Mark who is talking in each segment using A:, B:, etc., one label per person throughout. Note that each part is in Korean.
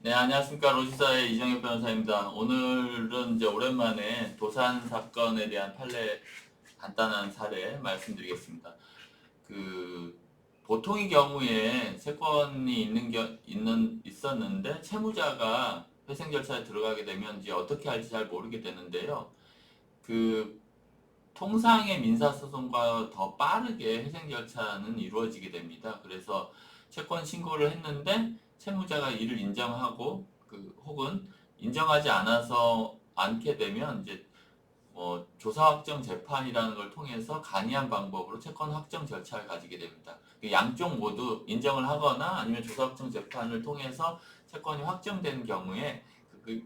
A: 네, 안녕하십니까. 로지사의 이정엽 변호사입니다. 오늘은 이제 오랜만에 도산 사건에 대한 판례 간단한 사례 말씀드리겠습니다. 그 보통의 경우에 채권이 있었는데 채무자가 회생 절차에 들어가게 되면 이제 어떻게 할지 잘 모르게 되는데요. 그 통상의 민사소송과 더 빠르게 회생 절차는 이루어지게 됩니다. 그래서 채권 신고를 했는데 채무자가 이를 인정하고 혹은 인정하지 않아서 않게 되면 이제 조사 확정 재판이라는 걸 통해서 간이한 방법으로 채권 확정 절차를 가지게 됩니다. 양쪽 모두 인정을 하거나 아니면 조사 확정 재판을 통해서 채권이 확정된 경우에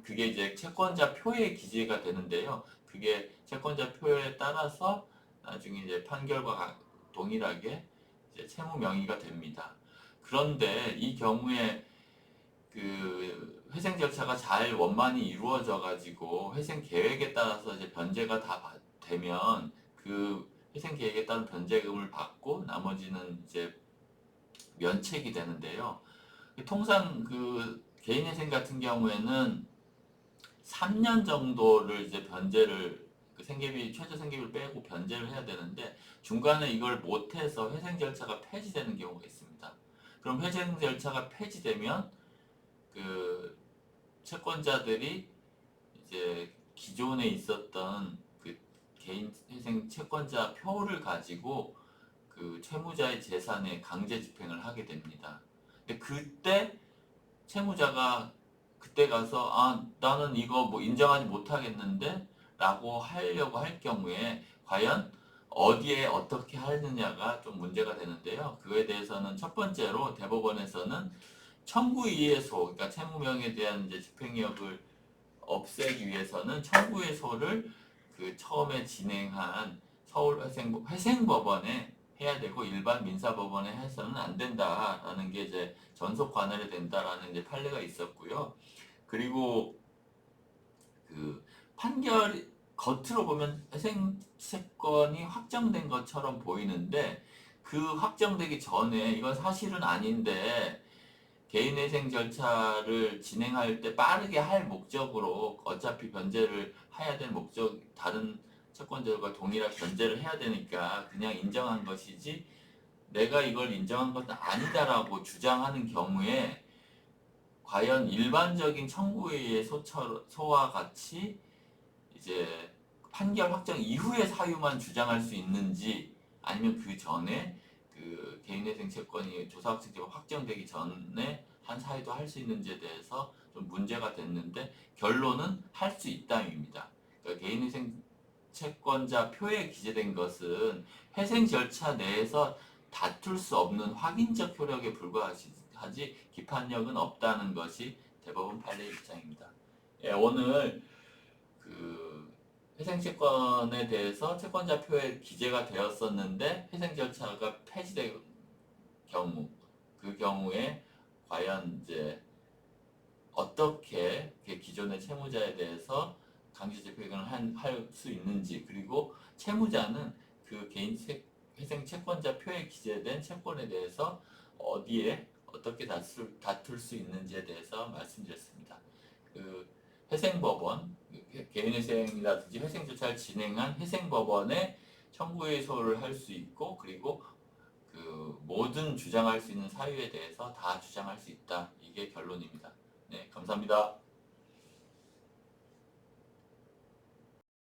A: 그게 이제 채권자 표의 기재가 되는데요. 그게 채권자 표에 따라서 나중에 이제 판결과 동일하게 이제 채무 명의가 됩니다. 그런데 이 경우에 그 회생 절차가 잘 원만히 이루어져 가지고 회생 계획에 따라서 이제 변제가 다 되면 그 회생 계획에 따른 변제금을 받고 나머지는 이제 면책이 되는데요. 통상 그 개인회생 같은 경우에는 3년 정도를 이제 변제를 그 생계비 최저 생계비를 빼고 변제를 해야 되는데 중간에 이걸 못해서 회생 절차가 폐지되는 경우가 있습니다. 그럼 회생 절차가 폐지되면 그 채권자들이 이제 기존에 있었던 그 개인회생 채권자 표를 가지고 그 채무자의 재산에 강제 집행을 하게 됩니다. 근데 그때 채무자가 그때 가서 나는 이거 뭐 인정하지 못하겠는데 라고 하려고 할 경우에 과연 어디에 어떻게 하느냐가 좀 문제가 되는데요. 그에 대해서는 첫 번째로 대법원에서는 청구이의소, 그러니까 채무명에 대한 이제 집행력을 없애기 위해서는 청구의소를 그 처음에 진행한 회생법원에 해야 되고 일반 민사법원에 해서는 안 된다라는 게 이제 전속 관할이 된다라는 이제 판례가 있었고요. 그리고 그 판결 겉으로 보면 회생 채권이 확정된 것처럼 보이는데 그 확정되기 전에 이건 사실은 아닌데 개인회생 절차를 진행할 때 빠르게 할 목적으로 어차피 변제를 해야 될 목적 다른 채권자들과 동일하게 변제를 해야 되니까 그냥 인정한 것이지 내가 이걸 인정한 것은 아니다라고 주장하는 경우에 과연 일반적인 청구의 소와 같이 이제 판결 확정 이후의 사유만 주장할 수 있는지 아니면 그 전에 그 개인회생 채권이 조사학생제가 확정되기 전에 한 사유도 할 수 있는지에 대해서 좀 문제가 됐는데 결론은 할 수 있다입니다. 그러니까 개인회생 채권자 표에 기재된 것은 회생 절차 내에서 다툴 수 없는 확인적 효력에 불과하지 기판력은 없다는 것이 대법원 판례 입장입니다. 예, 오늘 그 회생채권에 대해서 채권자표에 기재가 되었었는데 회생 절차가 폐지된 경우 그 경우에 과연 이제 어떻게 기존의 채무자에 대해서 강제집행을 할 수 있는지 그리고 채무자는 그 개인 회생 채권자 표에 기재된 채권에 대해서 어디에 어떻게 다툴 수 있는지에 대해서 말씀드렸습니다. 그 회생법원, 개인회생이라든지 회생 절차를 진행한 회생법원에 청구의소를 할 수 있고 그리고 그 모든 주장할 수 있는 사유에 대해서 다 주장할 수 있다. 이게 결론입니다. 네, 감사합니다.